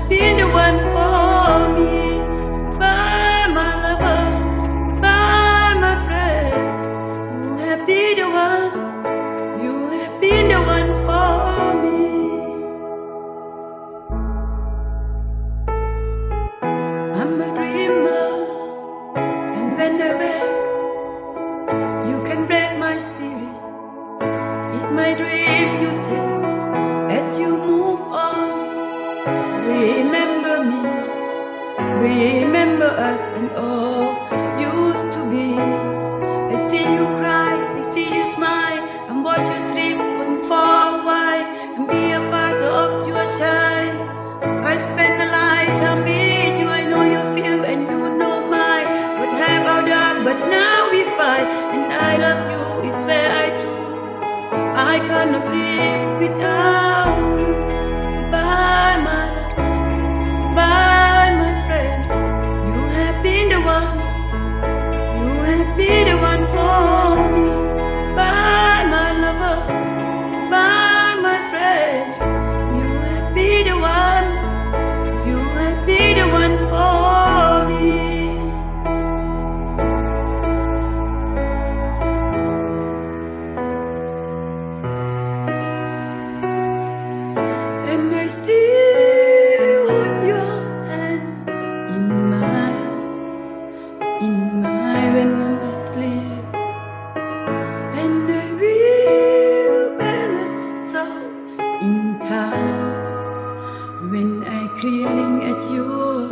been the one for me. Bye, my lover. Bye, my friend. You have been the one. You have been the one for me. I'm a dreamer, and when I wake, you can break my spirit. It's my dream you take as you move on. Remember me, remember us and all used to be. I see you cry, I see you smile, and watch you sleep and fall away, and be a father of your child. I spend a lifetime with you, I know you feel and you know mine. What have I done, but now we fight, and I love you, it's where I do. I cannot live without you. Bye, my lover. Bye, my friend. You have been the one. You have been the one for me. Bye, my lover. Bye, my friend. You have been the one. You have been the one for me. And I still hold your hand in mine when I'm asleep. And I will balance out in time when I clearing at your